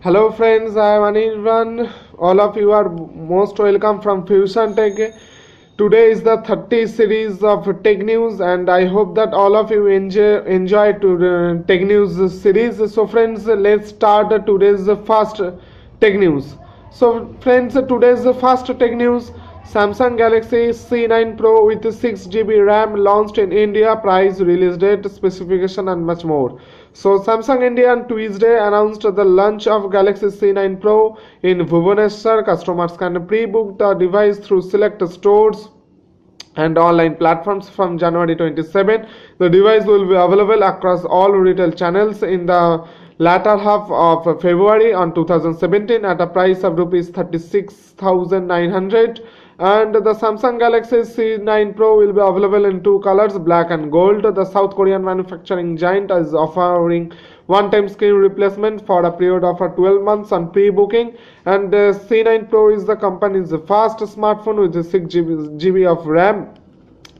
Hello friends, I am Anirban. All of you are most welcome from Fusion Tech. Today is the 30 series of Tech News and I hope that all of you enjoy to Tech News series. So friends, let's start today's first Tech News. So friends, today's first Tech News. Samsung Galaxy C9 Pro with 6GB RAM launched in India, price, release date, specification and much more. So Samsung India on Tuesday announced the launch of Galaxy C9 Pro in Bhubaneswar. Customers can pre-book the device through select stores and online platforms from January 27. The device will be available across all retail channels in the latter half of February on 2017 at a price of rupees 36,900. And the Samsung Galaxy C9 Pro will be available in two colors, black and gold. The South Korean manufacturing giant is offering one-time screen replacement for a period of 12 months on pre-booking, and C9 Pro is the company's first smartphone with 6GB of RAM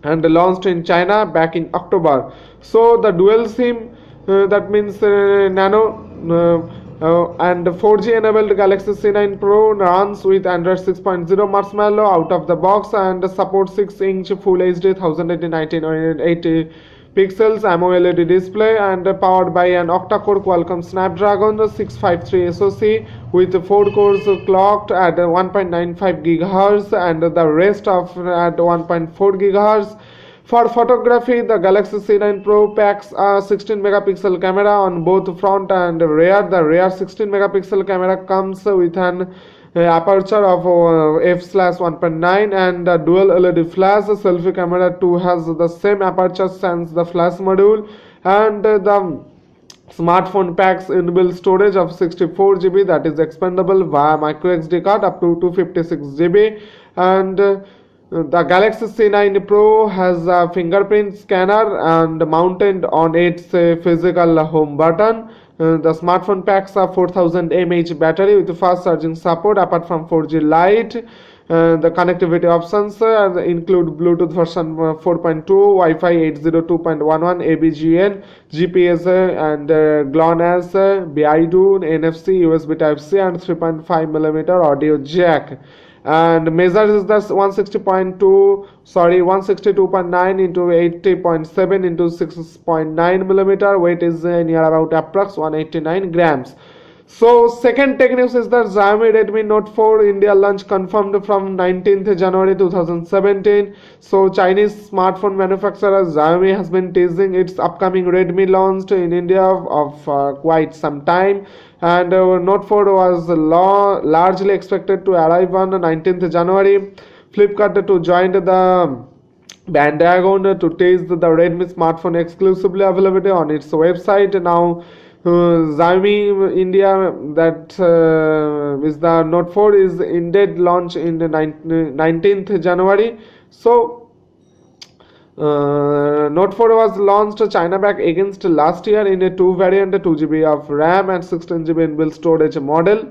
and launched in China back in October. So the dual SIM, that means nano and 4G enabled Galaxy C9 Pro runs with Android 6.0 Marshmallow out of the box and supports 6-inch Full HD 1080 pixels AMOLED display and powered by an octa-core Qualcomm Snapdragon 653 SoC with 4 cores clocked at 1.95 GHz and the rest of at 1.4 GHz. For photography, the Galaxy C9 Pro packs a 16 megapixel camera on both front and rear. The rear 16 megapixel camera comes with an aperture of f/1.9 and a dual LED flash. Selfie camera too has the same aperture sans the flash module, and the smartphone packs inbuilt storage of 64GB that is expandable via microSD card up to 256GB, and the Galaxy C9 Pro has a fingerprint scanner and mounted on its physical home button. The smartphone packs a 4000 mAh battery with fast charging support apart from 4G Lite. The connectivity options include Bluetooth version 4.2, Wi-Fi 802.11, ABGN, GPS and GLONASS, BIDU, NFC, USB Type-C and 3.5mm audio jack. And measures is the 162.9 into 80.7 into 6.9mm. Weight is near about approx 189 grams. So second tech news is that Xiaomi Redmi Note 4 India launch confirmed from 19th January 2017. So Chinese smartphone manufacturer Xiaomi has been teasing its upcoming Redmi launch in India of quite some time, and Note 4 was largely expected to arrive on 19th January. Flipkart to join the bandwagon to test the Redmi smartphone exclusively available on its website. Now Xiaomi India, that is the Note 4 is indeed launched in the 19th January. So Note 4 was launched China back against last year in a two variant 2GB of RAM and 16GB inbuilt storage model,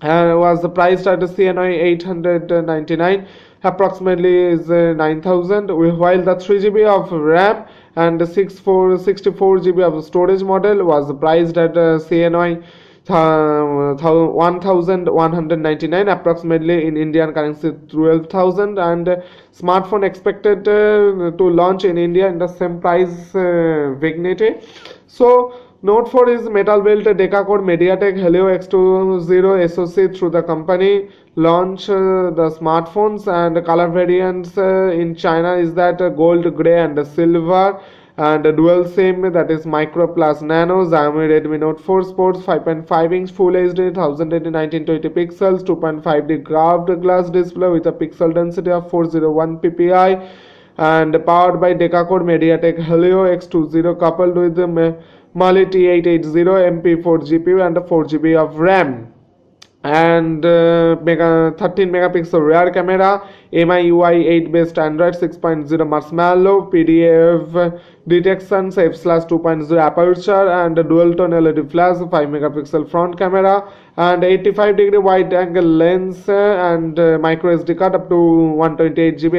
was priced at CNY 899, approximately is 9,000, while the 3GB of RAM and 64GB of storage model was priced at CNY 1,199, approximately in Indian currency 12,000, and smartphone expected to launch in India in the same price vignette. So Note 4 is metal built deca-core MediaTek Helio X200 SoC through the company launch the smartphones, and color variants in China is that gold, gray and silver, and dual SIM, that is micro plus nano. Xiaomi Redmi Note 4 sports 5.5-inch Full HD 1080 pixels 2.5D curved glass display with a pixel density of 401 ppi and powered by deca-core MediaTek Helio X200 coupled with the Mali T880 MP4 GPU and 4GB of RAM. And 13 megapixel rear camera, MIUI 8 based Android 6.0 Marshmallow, PDF detection, f/2.0 aperture and dual tone LED flash, 5 megapixel front camera and 85-degree wide angle lens, and micro SD card up to 128 GB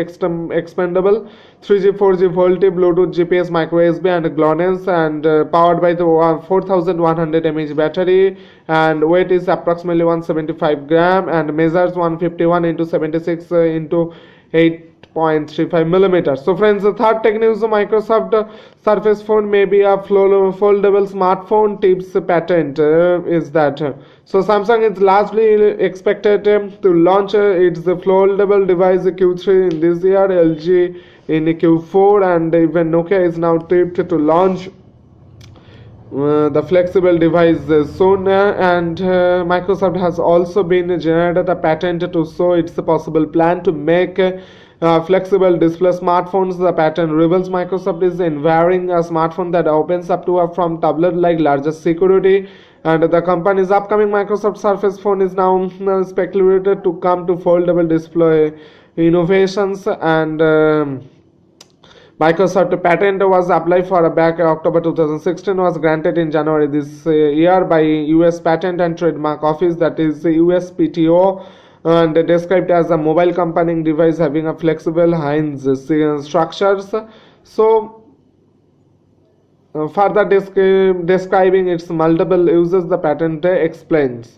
expandable, 3G 4G VoLTE Bluetooth GPS micro USB and GLONASS, and powered by the 4100 mAh battery, and weight is approximately 175 gram and measures 151 into 76 into 8.35 millimeters. So friends, the third tech news, Microsoft Surface phone may be a foldable smartphone tips patent is that so Samsung is largely expected to launch its foldable device Q3 in this year, LG in Q4, and even Nokia is now tipped to launch the flexible device soon, and Microsoft has also been generated a patent to show its possible plan to make flexible display smartphones. The patent reveals Microsoft is envisioning a smartphone that opens up to from tablet-like larger security, and the company's upcoming Microsoft Surface phone is now speculated to come to foldable display innovations, and Microsoft patent was applied for back October 2016, was granted in January this year by US Patent and Trademark Office, that is USPTO, and described as a mobile accompanying device having a flexible hinge structures. So further describing its multiple uses, the patent explains.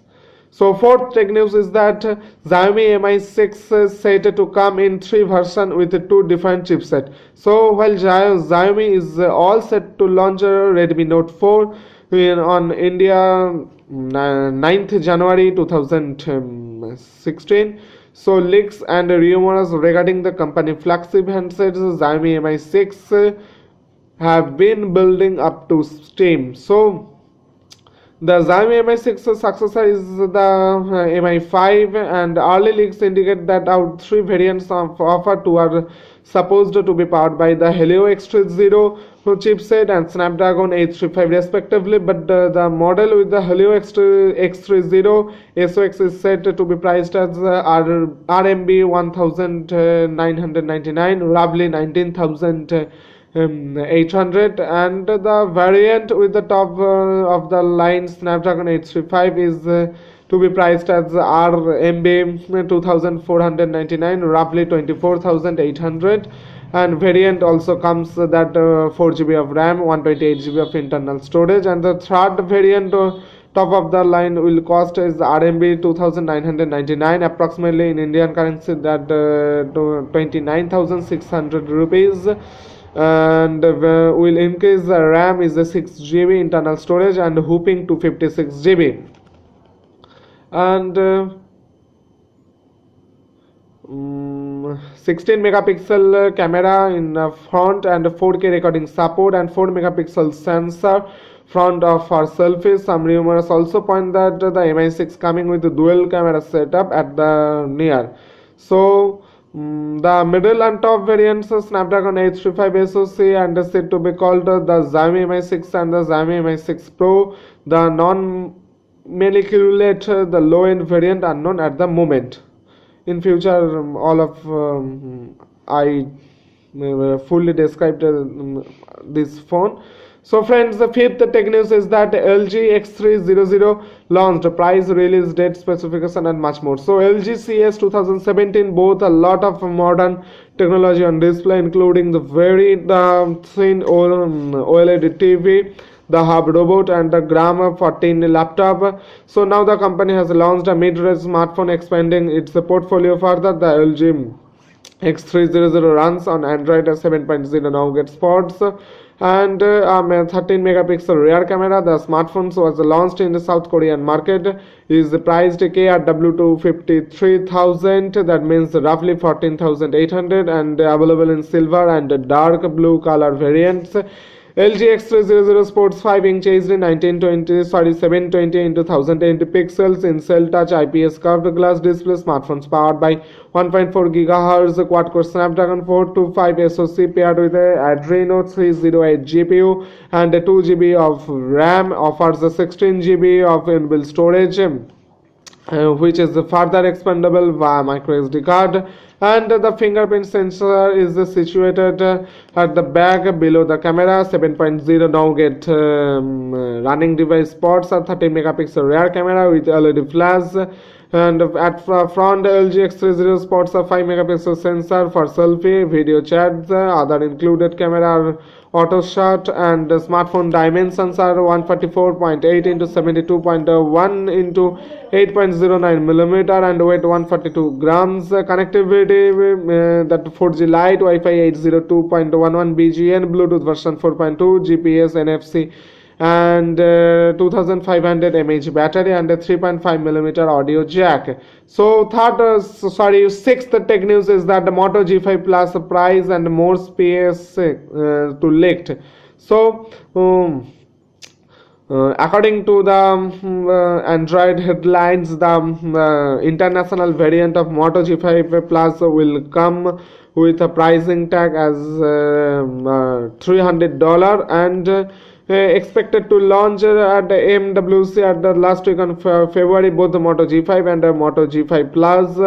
So fourth tech news is that Xiaomi Mi 6 is said to come in 3 versions with 2 different chipsets. So while Xiaomi is all set to launch Redmi Note 4 on India 9th January 2016, so leaks and rumors regarding the company flagship handsets Xiaomi Mi 6 have been building up to steam. So the Xiaomi Mi 6 successor is the Mi 5, and early leaks indicate that our 3 variants of offered to are supposed to be powered by the Helio X300 chipset and Snapdragon 835 respectively, but the model with the Helio X300 SoX is said to be priced as RMB 1999, roughly 19,800, and the variant with the top of the line Snapdragon 835 is to be priced as RMB 2499, roughly 24,800, and variant also comes that 4GB of RAM, 128GB of internal storage, and the third variant top of the line will cost is RMB 2999, approximately in Indian currency that 29,600 rupees, and will increase the RAM is the 6GB internal storage and hooping to 56GB, and 16 megapixel camera in front and 4K recording support and 4 megapixel sensor front of our selfies. Some rumors also point that the Mi 6 coming with a dual camera setup at the near. So the middle and top variants Snapdragon 835 SoC and is said to be called the Xiaomi Mi 6 and the Xiaomi Mi 6 Pro. The non-moleculate, the low-end variant unknown at the moment. In future, all of I fully described this phone. So friends, the fifth tech news is that LG X300 launched, price, release date, specification and much more. So LG CES 2017 both a lot of modern technology on display, including the very thin OLED TV, the Hub robot and the Gram 14 laptop. So now the company has launched a mid-range smartphone, expanding its portfolio further. The LG X300 runs on Android 7.0 Nougat spots and 13 megapixel rear camera. The smartphone was launched in the South Korean market, is priced KRW to 53,000, that means roughly 14,800, and available in silver and dark blue color variants. LG X300 sports 5-inch HD 720 into 1080 pixels in cell touch IPS curved glass display. Smartphones powered by 1.4 GHz quad-core Snapdragon 425 SoC paired with a Adreno 308 GPU and 2GB of RAM, offers a 16GB of inbuilt storage, which is further expandable via micro SD card, and the fingerprint sensor is situated at the back below the camera. 7.0 now get running device spots a 30 megapixel rear camera with LED flash, and at front LG X300 sports a 5 megapixel sensor for selfie, video chats. Other included camera are auto shot, and the smartphone dimensions are 144.8 into 72.1 into 8.09 millimeter and weight 142 grams. Connectivity that 4G Lite, Wi-Fi 802.11 BGN, Bluetooth version 4.2, GPS, NFC, and 2500 mAh battery, and a 3.5 millimeter audio jack. So sixth tech news is that the Moto G5 Plus price and more space to leaked. So according to the Android headlines, the international variant of Moto G5 Plus will come with a pricing tag as $300 and expected to launch at the MWC at the last week on February. Both the Moto G5 and the Moto G5 Plus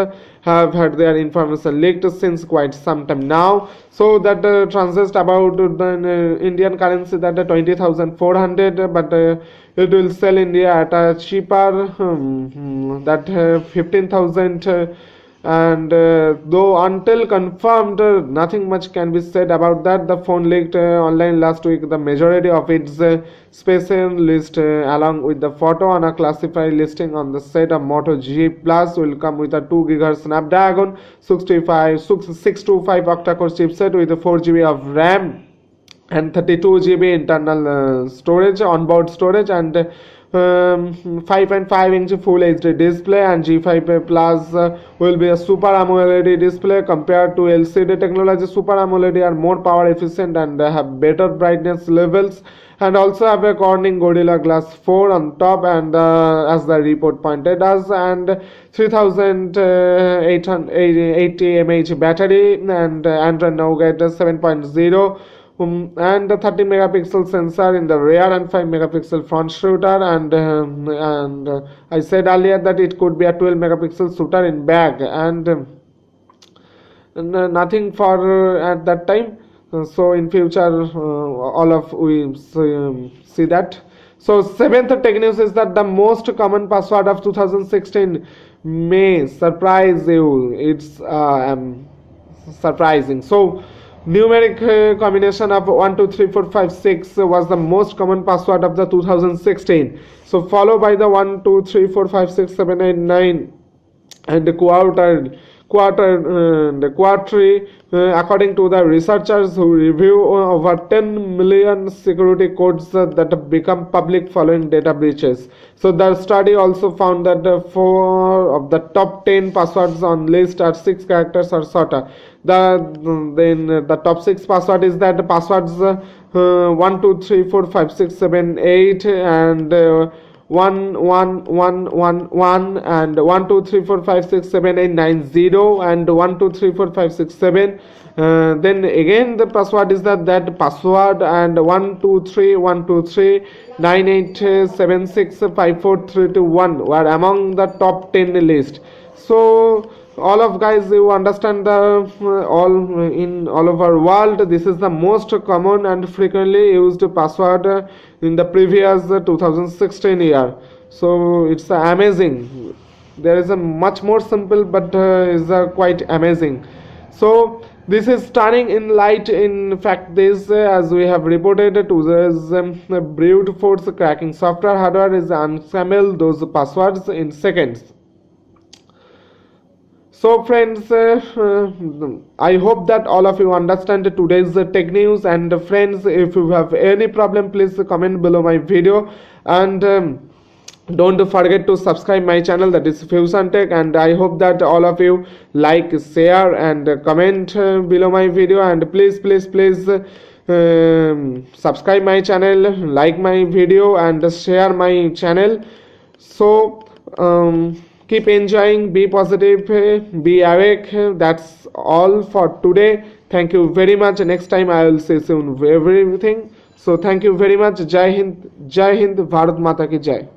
have had their information leaked since quite some time now. So that translates about the Indian currency that 20,400, but it will sell India at a cheaper that 15,000. And though until confirmed, nothing much can be said about that. The phone leaked online last week. The majority of its specialist along with the photo on a classified listing on the set of Moto G Plus will come with a 2 GHz Snapdragon 625 octa-core chipset with a 4 GB of RAM and 32 GB internal storage, onboard storage, and 5.5-inch Full HD display. And G5 Plus will be a Super AMOLED display. Compared to LCD technology, Super AMOLED are more power efficient and have better brightness levels, and also have a Corning Gorilla Glass 4 on top, and as the report pointed us, and 3880 mAh battery, and Android Nougat 7.0. And the 30 megapixel sensor in the rear and 5 megapixel front shooter, and I said earlier that it could be a 12 megapixel shooter in back, and nothing for at that time. So in future all of we see that. So seventh tech news is that the most common password of 2016 may surprise you. It's surprising. So numeric combination of 1 2 3 4 5 6 was the most common password of the 2016. So followed by the 1 2 3 4 5 6 7 8 9 and the quartile. According to the researchers who review over 10 million security codes that have become public following data breaches. So the study also found that 4 of the top 10 passwords on list are 6 characters or shorter. The top 6 password is that the passwords 1 2 3 4 5 6 7 8 and 1 1 1 1 1 and 1 2 3 4 5 6 7 8 9 0 and 1 2 3 4 5 6 7. Then again the password is that password and 1 2 3 1 2 3 9 8 7 6 5 4 3 2 1 were among the top 10 list. So all of guys, you understand the all over world, this is the most common and frequently used password in the previous 2016 year. So it's amazing. There is a much more simple, but is quite amazing. So this is turning in light. In fact, this as we have reported to this brute force cracking software hardware is unscramble those passwords in seconds. So friends, I hope that all of you understand today's tech news. And friends, if you have any problem, please comment below my video, and don't forget to subscribe my channel, that is Fusion Tech. And I hope that all of you like, share and comment below my video, and please subscribe my channel, like my video and share my channel. So keep enjoying, be positive, be awake. That's all for today. Thank you very much. Next time I will say soon everything. So thank you very much. Jai Hind, Bharat Mata ki Jai.